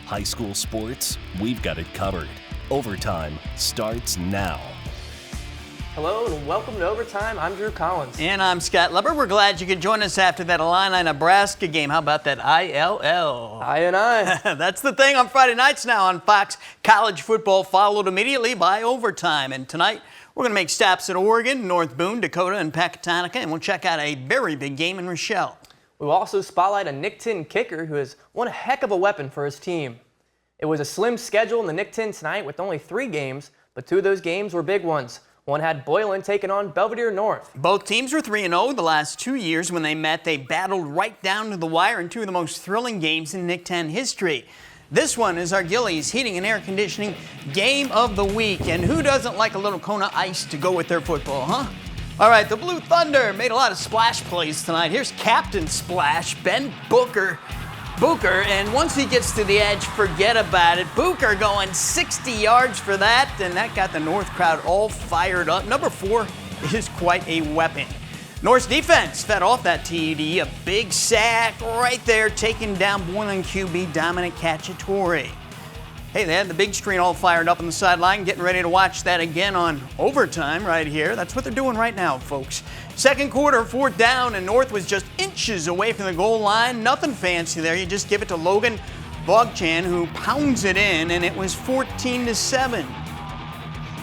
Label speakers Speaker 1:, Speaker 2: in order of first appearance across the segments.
Speaker 1: High school sports, we've got it covered. Overtime starts now.
Speaker 2: Hello and welcome to Overtime. I'm Drew Collins.
Speaker 3: And I'm Scott Leber. We're glad you could join us after that Illini Nebraska game. How about that ILL?
Speaker 2: I.
Speaker 3: That's the thing on Friday nights now on Fox. College football followed immediately by overtime. And tonight we're going to make stops at Oregon, North Boone, Dakota, and Pecatonica. And we'll check out a very big game in Rochelle.
Speaker 2: We'll also spotlight a Nick 10 kicker who has one heck of a weapon for his team. It was a slim schedule in the Nick 10 tonight with only 3 games, but 2 of those games were big ones. One had Boylan taking on Belvedere North.
Speaker 3: Both teams were 3-0 the last 2 years. When they met, they battled right down to the wire in 2 of the most thrilling games in Nick 10 history. This one is our Gillies Heating and Air Conditioning Game of the Week. And who doesn't like a little Kona ice to go with their football, huh? All right, the Blue Thunder made a lot of splash plays tonight. Here's Captain Splash, Ben Booker, and once he gets to the edge, forget about it. Booker going 60 yards for that, and that got the North crowd all fired up. Number 4 is quite a weapon. North's defense fed off that TD, a big sack right there, taking down Boylan QB Dominic Cacciatore. Hey, they had the big screen all fired up on the sideline, getting ready to watch that again on overtime right here. That's what they're doing right now, folks. Second quarter, 4th down, and North was just inches away from the goal line. Nothing fancy there. You just give it to Logan Bogchan, who pounds it in, and it was 14-7.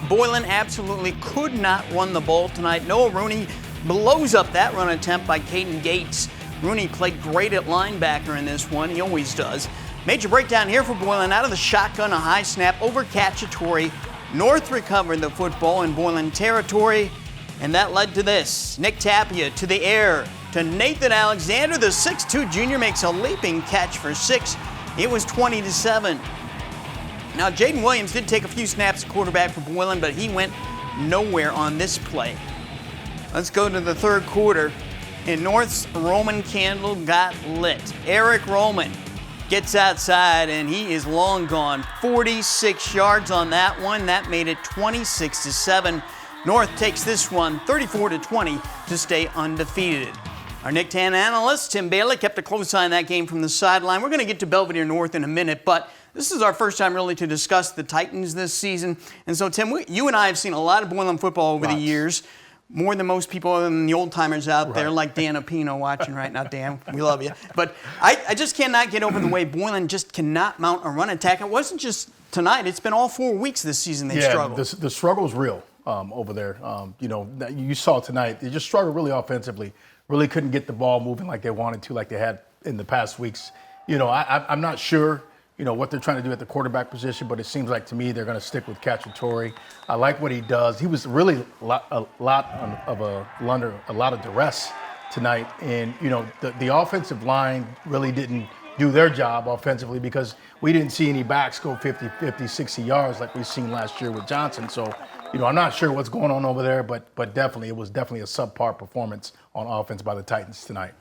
Speaker 3: Boylan absolutely could not run the ball tonight. Noah Rooney blows up that run attempt by Caden Gates. Rooney played great at linebacker in this one. He always does. Major breakdown here for Boylan. Out of the shotgun, a high snap over Cacciatore. North recovered the football in Boylan territory, and that led to this. Nick Tapia to the air to Nathan Alexander. The 6'2 junior makes a leaping catch for 6. It was 20-7. Now, Jaden Williams did take a few snaps at quarterback for Boylan, but he went nowhere on this play. Let's go to the third quarter. In North's Roman candle got lit. Eric Roman gets outside, and he is long gone. 46 yards on that one. That made it 26-7. North takes this one 34-20 to stay undefeated. Our Nick 10 analyst, Tim Bailey, kept a close eye on that game from the sideline. We're going to get to Belvedere North in a minute, but this is our first time really to discuss the Titans this season. And so, Tim, you and I have seen a lot of Boylan football over the years. More than most people other than the old-timers out there, like Dan Apino watching right now. Dan, we love you. But I just cannot get over the way Boylan just cannot mount a run attack. It wasn't just tonight. It's been all 4 weeks this season they struggled.
Speaker 4: The struggle's real over there. You saw tonight. They just struggled really offensively. Really couldn't get the ball moving like they wanted to, like they had in the past weeks. I'm not sure what they're trying to do at the quarterback position, but it seems like to me they're going to stick with Cacciatore. I like what he does. He was really a lot of duress tonight, and the offensive line really didn't do their job offensively because we didn't see any backs go 50, 60 yards like we've seen last year with Johnson. So, I'm not sure what's going on over there, but definitely it was definitely a subpar performance on offense by the Titans tonight.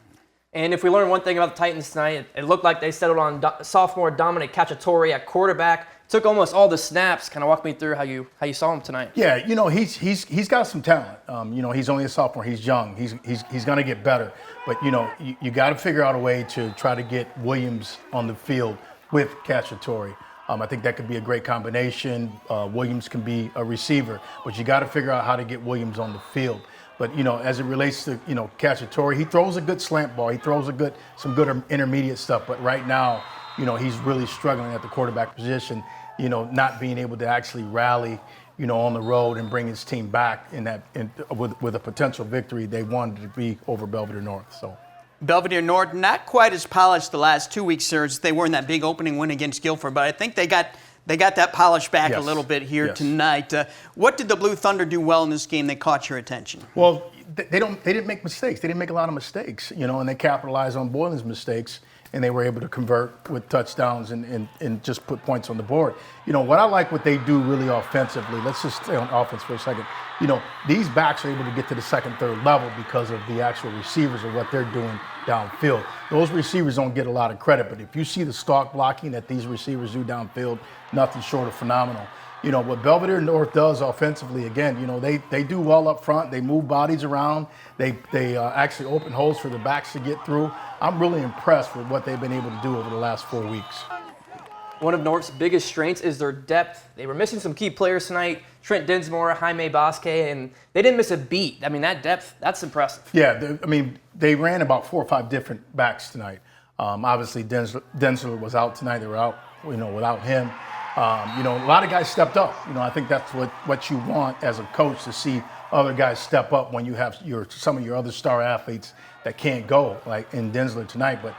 Speaker 2: And if we learn one thing about the Titans tonight, it looked like they settled on sophomore Dominic Cacciatore at quarterback. Took almost all the snaps. Kind of walk me through how you saw him tonight.
Speaker 4: Yeah, he's got some talent. He's only a sophomore. He's young. He's going to get better. But you got to figure out a way to try to get Williams on the field with Cacciatore. I think that could be a great combination. Williams can be a receiver, but you got to figure out how to get Williams on the field. But, as it relates to, Cacciatore, he throws a good slant ball. He throws some good intermediate stuff. But right now, he's really struggling at the quarterback position, not being able to actually rally, on the road and bring his team back with a potential victory they wanted to be over Belvedere North. So
Speaker 3: Belvedere North, not quite as polished the last 2 weeks, sir, as they were in that big opening win against Guilford. But I think they got that polish back a little bit here tonight. What did the Blue Thunder do well in this game that caught your attention?
Speaker 4: Well, they didn't make mistakes. They didn't make a lot of mistakes, and they capitalized on Boylan's mistakes, and they were able to convert with touchdowns and just put points on the board. What I like what they do really offensively, let's just stay on offense for a second. These backs are able to get to the second, third level because of the actual receivers and what they're doing downfield. Those receivers don't get a lot of credit, but if you see the stalk blocking that these receivers do downfield, nothing short of phenomenal. What Belvedere North does offensively, again, they do well up front. They move bodies around. They actually open holes for the backs to get through. I'm really impressed with what they've been able to do over the last 4 weeks.
Speaker 2: One of North's biggest strengths is their depth. They were missing some key players tonight, Trent Dinsmore, Jaime Bosque, and they didn't miss a beat. I mean, that depth, that's impressive.
Speaker 4: Yeah, they ran about 4 or 5 different backs tonight. Obviously, Densler was out tonight. They were out, without him. A lot of guys stepped up. I think that's what you want as a coach, to see other guys step up when you have some of your other star athletes that can't go, like in Densler tonight. But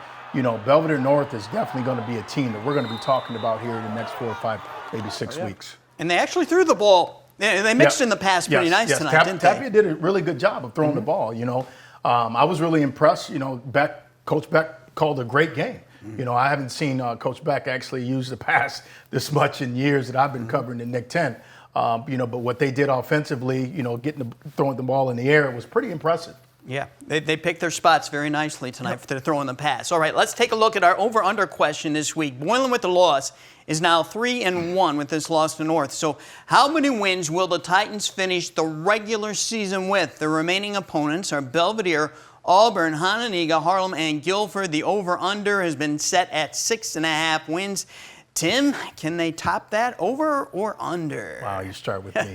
Speaker 4: Belvedere North is definitely going to be a team that we're going to be talking about here in the next 4 or 5, maybe 6 weeks.
Speaker 3: And they actually threw the ball. They mixed in the pass pretty nice tonight, didn't they?
Speaker 4: Tapia did a really good job of throwing the ball. I was really impressed. Coach Beck called a great game. I haven't seen Coach Beck actually use the pass this much in years that I've been covering the Nick 10. But what they did offensively, throwing the ball in the air, was pretty impressive.
Speaker 3: Yeah, they picked their spots very nicely tonight for throwing the pass. All right, let's take a look at our over-under question this week. Boylan with the loss is now 3-1 with this loss to North. So how many wins will the Titans finish the regular season with? The remaining opponents are Belvedere, Auburn, Hana, Harlem, and Guilford. The over-under has been set at 6.5 wins. Tim, can they top that, over or under?
Speaker 4: Wow, you start with me.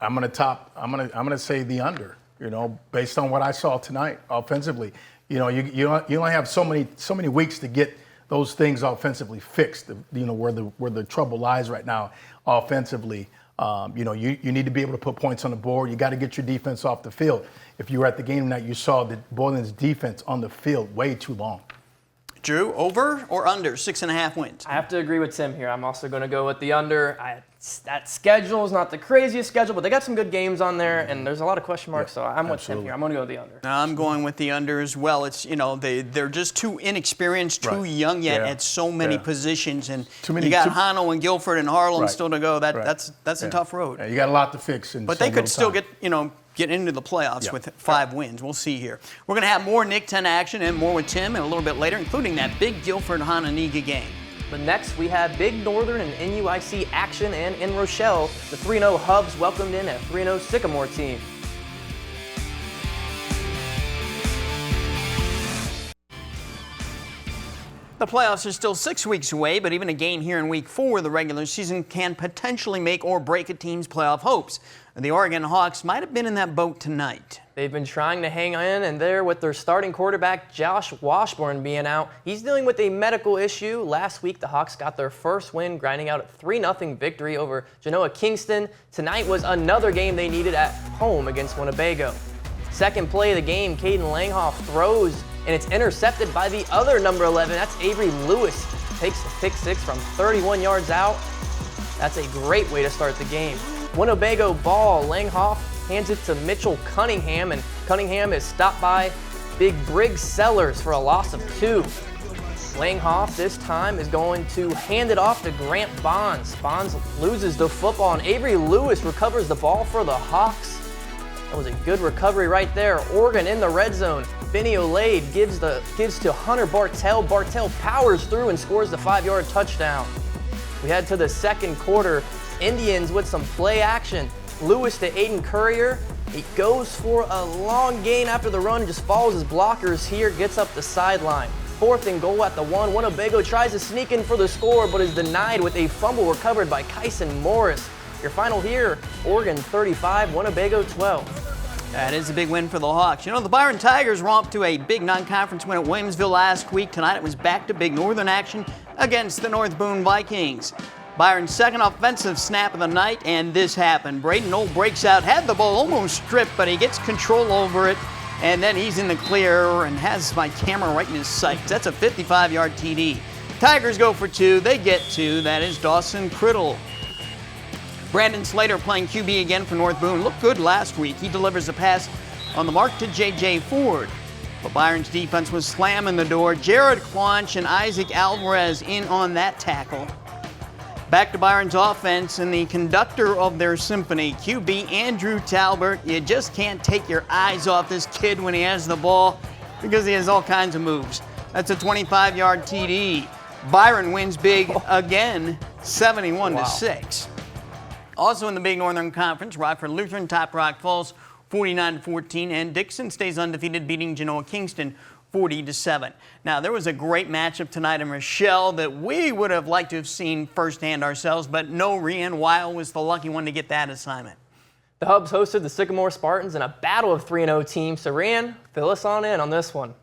Speaker 4: I'm gonna say the under. Based on what I saw tonight offensively. You only have so many weeks to get those things offensively fixed. Where the trouble lies right now offensively. You need to be able to put points on the board. You got to get your defense off the field. If you were at the game tonight, you saw that Boylan's defense on the field way too long.
Speaker 3: Drew, over or under 6.5 wins?
Speaker 2: I have to agree with Tim here. I'm also going to go with the under. That schedule is not the craziest schedule, but they got some good games on there, and there's a lot of question marks, so I'm with Tim here. I'm going to go with the under.
Speaker 3: I'm going with the under as well. It's they're just too inexperienced, too young yet at so many positions, and you got Hana and Guilford and Harlem still to go. That's a tough road.
Speaker 4: Yeah, you got a lot to fix.
Speaker 3: But they could still get into the playoffs with 5 wins. We'll see here. We're going to have more Nick 10 action and more with Tim and a little bit later, including that big Guilford-Hananiga game.
Speaker 2: But next, we have Big Northern and NUIC action, and in Rochelle, the 3-0 Hubs welcomed in a 3-0 Sycamore team.
Speaker 3: The playoffs are still 6 weeks away, but even a game here in Week 4 of the regular season can potentially make or break a team's playoff hopes. The Oregon Hawks might have been in that boat tonight.
Speaker 2: They've been trying to hang in and there with their starting quarterback, Josh Washburn, being out. He's dealing with a medical issue. Last week, the Hawks got their first win, grinding out a 3-0 victory over Genoa Kingston. Tonight was another game they needed at home against Winnebago. Second play of the game, Caden Langhoff throws, and it's intercepted by the other number 11. That's Avery Lewis. Takes the pick 6 from 31 yards out. That's a great way to start the game. Winnebago ball, Langhoff hands it to Mitchell Cunningham, and Cunningham is stopped by Big Briggs Sellers for a loss of 2. Langhoff this time is going to hand it off to Grant Bonds. Bonds loses the football, and Avery Lewis recovers the ball for the Hawks. That was a good recovery right there. Oregon in the red zone. Benny Olade gives to Hunter Bartell. Bartell powers through and scores the 5-yard touchdown. We head to the second quarter. Indians with some play action. Lewis to Aiden Courier. He goes for a long gain after the run, just follows his blockers here, gets up the sideline. 4th and goal at the 1. Winnebago tries to sneak in for the score, but is denied with a fumble recovered by Kyson Morris. Your final here, Oregon 35, Winnebago 12.
Speaker 3: That is a big win for the Hawks. The Byron Tigers romped to a big non-conference win at Williamsville last week. Tonight it was back to big Northern action against the North Boone Vikings. Byron's second offensive snap of the night, and this happened. Braden Knoll breaks out, had the ball almost stripped, but he gets control over it, and then he's in the clear and has my camera right in his sights. That's a 55-yard TD. Tigers go for 2. They get 2. That is Dawson Criddle. Brandon Slater playing QB again for North Boone. Looked good last week. He delivers a pass on the mark to J.J. Ford. But Byron's defense was slamming the door. Jared Quanch and Isaac Alvarez in on that tackle. Back to Byron's offense, and the conductor of their symphony, QB Andrew Talbert. You just can't take your eyes off this kid when he has the ball because he has all kinds of moves. That's a 25-yard TD. Byron wins big again, 71-6. Also in the Big Northern Conference, Rockford Lutheran top Rock Falls 49-14, and Dixon stays undefeated, beating Genoa Kingston 40-7. Now, there was a great matchup tonight in Rochelle that we would have liked to have seen firsthand ourselves, but no, Rian Weil was the lucky one to get that assignment.
Speaker 2: The Hubs hosted the Sycamore Spartans in a battle of 3-0 teams. So, Rian, fill us on this one.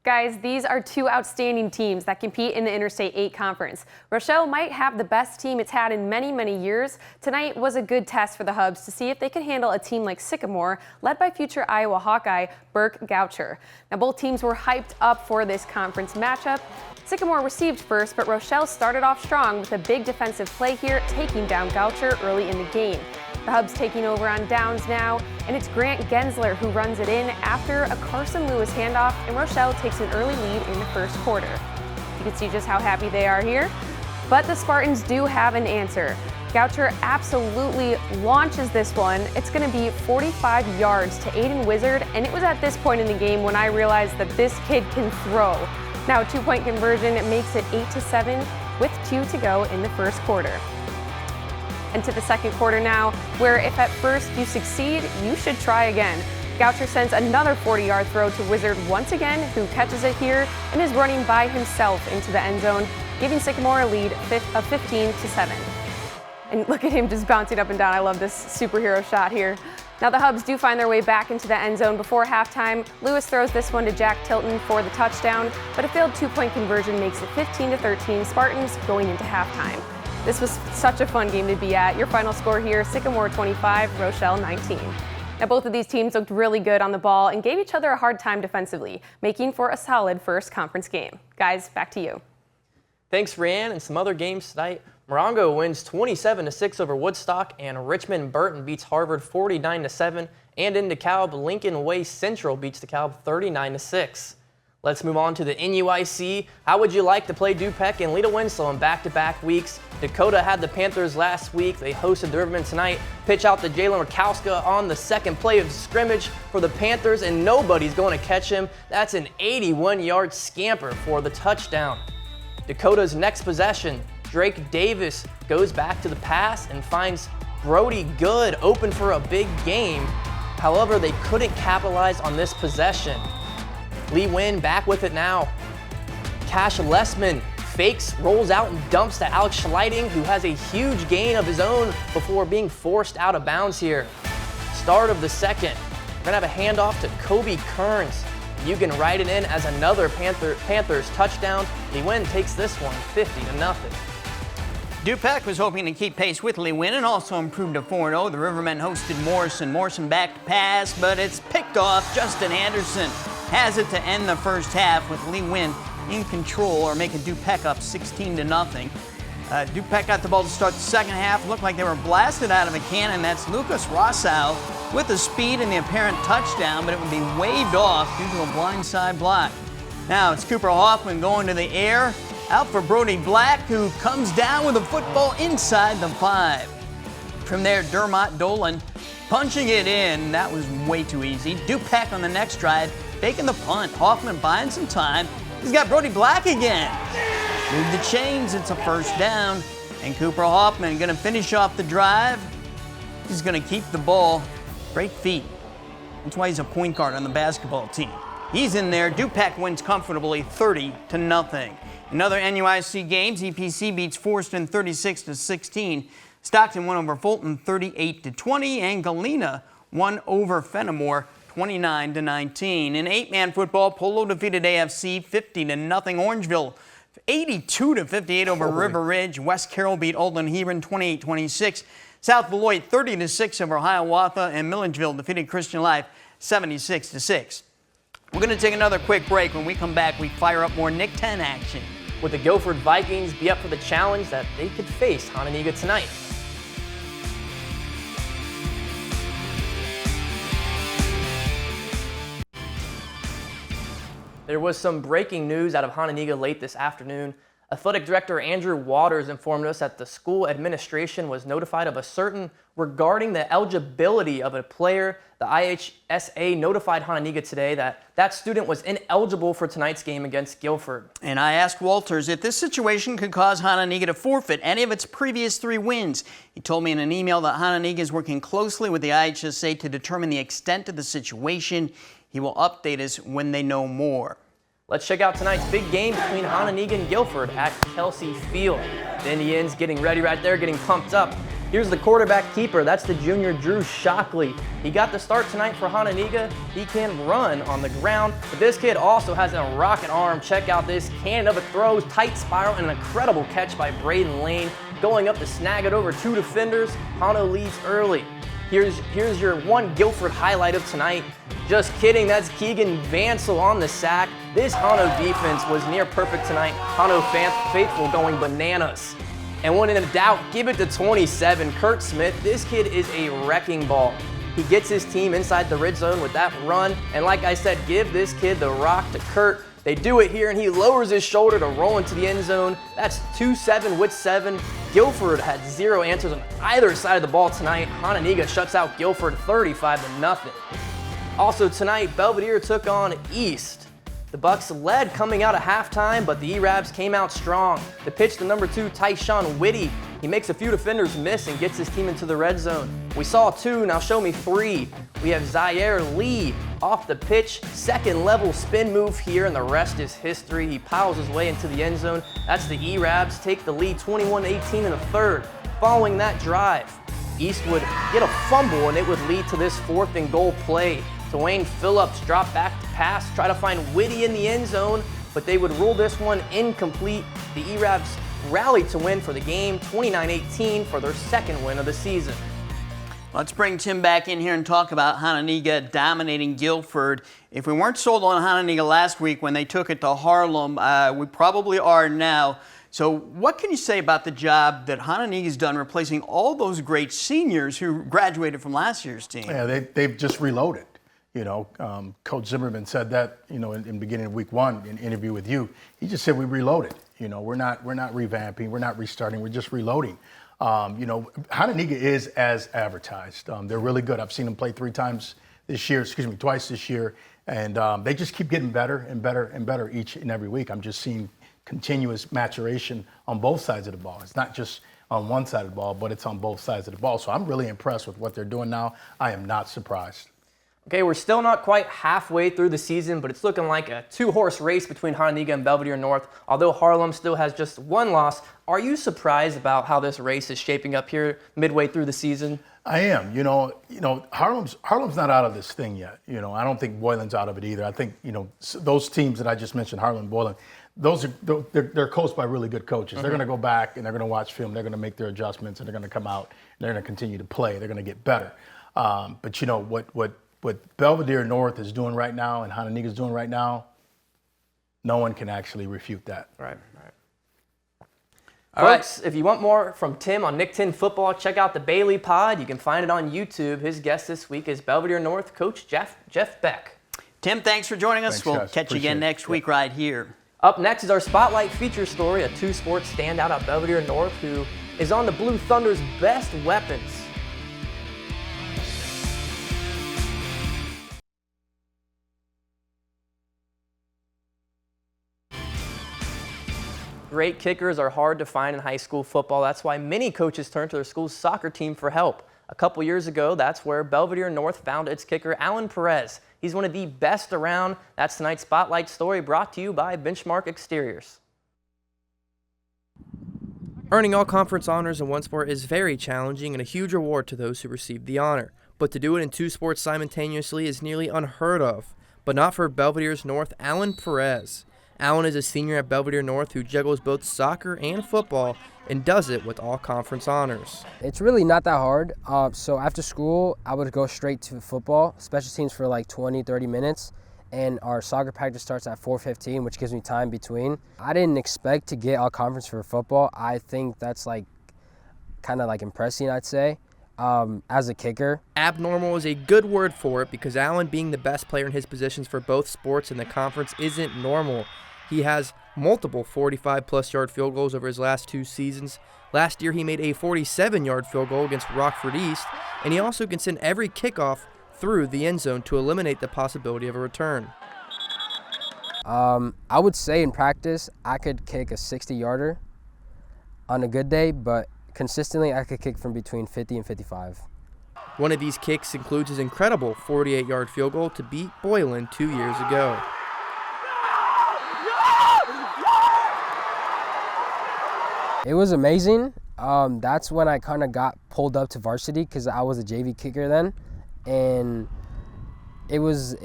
Speaker 5: Guys, these are two outstanding teams that compete in the Interstate 8 Conference. Rochelle might have the best team it's had in many, many years. Tonight was a good test for the Hubs to see if they could handle a team like Sycamore, led by future Iowa Hawkeye Burke Goucher. Now, both teams were hyped up for this conference matchup. Sycamore received first, but Rochelle started off strong with a big defensive play here, taking down Goucher early in the game. The Hubs taking over on downs now, and it's Grant Gensler who runs it in after a Carson Lewis handoff, and Rochelle takes an early lead in the first quarter. You can see just how happy they are here, but the Spartans do have an answer. Goucher absolutely launches this one. It's going to be 45 yards to Aiden Wizard, and it was at this point in the game when I realized that this kid can throw. Now a 2-point conversion makes it 8-7 with 2 to go in the first quarter. And to the second quarter now, where if at first you succeed, you should try again. Goucher sends another 40-yard throw to Wizard once again, who catches it here and is running by himself into the end zone, giving Sycamore a lead of 15-7. And look at him just bouncing up and down. I love this superhero shot here. Now the Hubs do find their way back into the end zone before halftime. Lewis throws this one to Jack Tilton for the touchdown, but a failed 2-point conversion makes it 15-13 Spartans going into halftime. This was such a fun game to be at. Your final score here, Sycamore 25, Rochelle 19. Now both of these teams looked really good on the ball and gave each other a hard time defensively, making for a solid first conference game. Guys, back to you.
Speaker 2: Thanks, Rian. And some other games tonight. Morongo wins 27-6 over Woodstock, and Richmond Burton beats Harvard 49-7. And in DeKalb, Lincoln Way Central beats DeKalb 39-6. Let's move on to the NUIC. How would you like to play Dupec and Lita Winslow in back-to-back weeks? Dakota had the Panthers last week. They hosted the Rivermen tonight. Pitch out to Jalen Rakowska on the second play of scrimmage for the Panthers, and nobody's going to catch him. That's an 81-yard scamper for the touchdown. Dakota's next possession, Drake Davis goes back to the pass and finds Brody Good open for a big game. However, they couldn't capitalize on this possession. Lee Wynn back with it now. Cash Lessman fakes, rolls out, and dumps to Alex Schleiting, who has a huge gain of his own before being forced out of bounds here. Start of the second. We're going to have a handoff to Kobe Kearns. You can write it in as another Panthers touchdown. Lee Wynn takes this one 50-0.
Speaker 3: Dupec was hoping to keep pace with Lee Wynn and also improve to 4-0. The Rivermen hosted Morrison. Morrison back to pass, but it's picked off. Justin Anderson has it to end the first half with Lee Wynn in control, or making Dupec up 16-0. Dupec got the ball to start the second half. Looked like they were blasted out of a cannon. That's Lucas Rossau with the speed and the apparent touchdown, but it would be waved off due to a blindside block. Now it's Cooper Hoffman going to the air. Out for Brody Black, who comes down with a football inside the 5. From there, Dermot Dolan punching it in. That was way too easy. Dupec on the next drive, taking the punt. Hoffman buying some time. He's got Brody Black again. Move the chains, it's a first down. And Cooper Hoffman going to finish off the drive. He's going to keep the ball. Great feet. That's why he's a point guard on the basketball team. He's in there. Dupec wins comfortably 30-0. In other NUIC games, EPC beats Forston 36-16. Stockton won over Fulton 38-20, and Galena won over Fenimore 29-19. In 8-man football, Polo defeated AFC 50-0. Orangeville 82-58 over River Ridge. West Carroll beat Oldland Hebron 28-26. South Beloit 30-6 over Hiawatha, and Milledgeville defeated Christian Life 76-6. We're going to take another quick break. When we come back, we fire up more Nick 10 action.
Speaker 2: Would the Guilford Vikings be up for the challenge that they could face Hananiga tonight? There was some breaking news out of Hananiga late this afternoon. Athletic Director Andrew Waters informed us that the school administration was notified of a certain regarding the eligibility of a player. The IHSA notified Hananiga today that that student was ineligible for tonight's game against Guilford.
Speaker 3: And I asked Walters if this situation could cause Hananiga to forfeit any of its previous 3 wins. He told me in an email that Hananiga is working closely with the IHSA to determine the extent of the situation. He will update us when they know more.
Speaker 2: Let's check out tonight's big game between Hana and Guilford at Kelsey Field. The Indians getting ready right there, getting pumped up. Here's the quarterback keeper. That's the junior Drew Shockley. He got the start tonight for Hana. He can run on the ground, but this kid also has a rocket arm. Check out this cannon of a throw, tight spiral, and an incredible catch by Braden Lane. Going up to snag it over 2 defenders. Hana leads early. Here's your one Guilford highlight of tonight. Just kidding, that's Keegan Vansel on the sack. This Hana defense was near perfect tonight. Hana faithful going bananas. And when in doubt, give it to 27, Kurt Smith. This kid is a wrecking ball. He gets his team inside the red zone with that run. And like I said, give this kid the rock to Kurt. They do it here, and he lowers his shoulder to roll into the end zone. That's 2-7 with 7. Guilford had 0 answers on either side of the ball tonight. Hana shuts out Guilford 35-0. Also tonight, Belvedere took on East. The Bucks led coming out of halftime, but the E-Rabs came out strong. The pitch to number 2, Tyshawn Whitty. He makes a few defenders miss and gets his team into the red zone. We saw 2, now show me 3. We have Zaire Lee off the pitch, second level spin move here, and the rest is history. He piles his way into the end zone. That's the E-Rabs take the lead 21-18 in the third. Following that drive, East would get a fumble, and it would lead to this 4th and goal play. Dwayne Phillips dropped back to pass, try to find Whitty in the end zone, but they would rule this one incomplete. The E-Rabs rallied to win for the game, 29-18 for their second win of the season.
Speaker 3: Let's bring Tim back in here and talk about Hana dominating Guilford. If we weren't sold on Hana last week when they took it to Harlem, we probably are now. So what can you say about the job that Hana has done replacing all those great seniors who graduated from last year's team?
Speaker 4: Yeah, they've just reloaded. Coach Zimmerman said that, in the beginning of week 1 in an interview with you. He just said we reloaded. We're not revamping, we're not restarting, we're just reloading. Hana is as advertised. They're really good. I've seen them play twice this year, and they just keep getting better and better and better each and every week. I'm just seeing continuous maturation on both sides of the ball. It's not just on one side of the ball, but it's on both sides of the ball. So I'm really impressed with what they're doing now. I am not surprised.
Speaker 2: Okay, we're still not quite halfway through the season, but it's looking like a 2-horse race between Hana and Belvedere North. Although Harlem still has just 1 loss, are you surprised about how this race is shaping up here midway through the season?
Speaker 4: I am. Harlem's not out of this thing yet. I don't think Boylan's out of it either. I think those teams that I just mentioned, Harlem, Boylan, they're coached by really good coaches. Mm-hmm. They're going to go back and they're going to watch film. They're going to make their adjustments and they're going to come out and they're going to continue to play. They're going to get better. But what Belvedere North is doing right now and Hana is doing right now, no one can actually refute that.
Speaker 2: Right. Folks, if you want more from Tim on Nick 10 football, check out the Bailey Pod. You can find it on YouTube. His guest this week is Belvedere North coach Jeff Beck.
Speaker 3: Tim, thanks for joining us.
Speaker 4: Thanks,
Speaker 3: we'll
Speaker 4: guys.
Speaker 3: catch you again next week right here.
Speaker 2: Up next is our Spotlight feature story, a 2-sports standout at Belvedere North who is on the Blue Thunder's best weapons. Great kickers are hard to find in high school football. That's why many coaches turn to their school's soccer team for help. A couple years ago, that's where Belvedere North found its kicker, Alan Perez. He's one of the best around. That's tonight's Spotlight story brought to you by Benchmark Exteriors. Earning all conference honors in one sport is very challenging and a huge reward to those who receive the honor. But to do it in 2 sports simultaneously is nearly unheard of. But not for Belvedere's North, Alan Perez. Alan is a senior at Belvedere North who juggles both soccer and football and does it with all conference honors.
Speaker 6: It's really not that hard. So after school, I would go straight to football, special teams for like 20, 30 minutes. And our soccer practice starts at 4:15, which gives me time between. I didn't expect to get all conference for football. I think that's kind of impressive, I'd say, as a kicker.
Speaker 2: Abnormal is a good word for it because Alan, being the best player in his positions for both sports in the conference, isn't normal. He has multiple 45-plus yard field goals over his last 2 seasons. Last year, he made a 47-yard field goal against Rockford East, and he also can send every kickoff through the end zone to eliminate the possibility of a return.
Speaker 6: I would say in practice, I could kick a 60-yarder on a good day, but consistently, I could kick from between 50 and 55.
Speaker 2: One of these kicks includes his incredible 48-yard field goal to beat Boylan 2 years ago.
Speaker 6: It was amazing. That's when I kind of got pulled up to varsity because I was a JV kicker then, and it was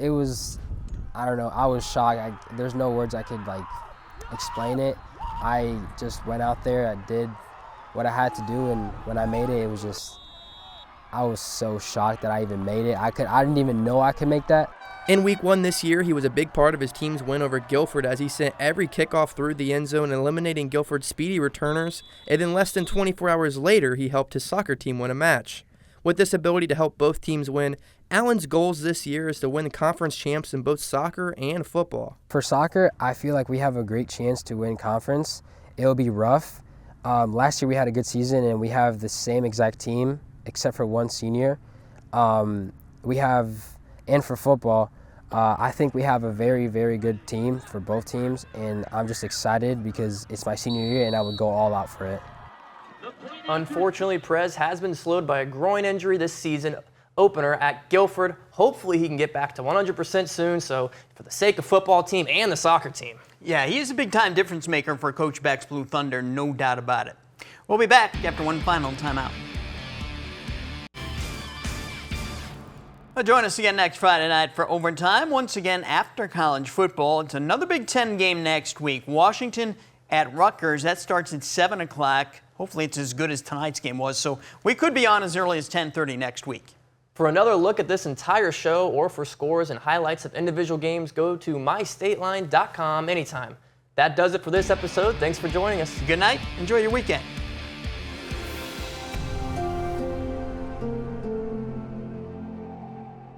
Speaker 6: I don't know, I was shocked. There's no words I could like explain it. I just went out there, I did what I had to do, and when I made it, it was just, I was so shocked that I even made it. I didn't even know I could make that.
Speaker 2: In week 1 this year, he was a big part of his team's win over Guilford as he sent every kickoff through the end zone, eliminating Guilford's speedy returners, and then less than 24 hours later, he helped his soccer team win a match. With this ability to help both teams win, Allen's goals this year is to win conference champs in both soccer and football.
Speaker 6: For soccer, I feel like we have a great chance to win conference. It'll be rough. Last year we had a good season, and we have the same exact team except for one senior. And for football, I think we have a very, very good team for both teams, and I'm just excited because it's my senior year and I would go all out for it.
Speaker 2: Unfortunately, Perez has been slowed by a groin injury this season opener at Guilford. Hopefully he can get back to 100% soon, so for the sake of football team and the soccer team.
Speaker 3: Yeah, he is a big-time difference maker for Coach Beck's Blue Thunder, no doubt about it. We'll be back after one final timeout. Join us again next Friday night for Overtime. Once again, after college football, it's another Big Ten game next week. Washington at Rutgers. That starts at 7 o'clock. Hopefully it's as good as tonight's game was, so we could be on as early as 10:30 next week.
Speaker 2: For another look at this entire show or for scores and highlights of individual games, go to mystateline.com anytime. That does it for this episode. Thanks for joining us.
Speaker 3: Good night. Enjoy your weekend.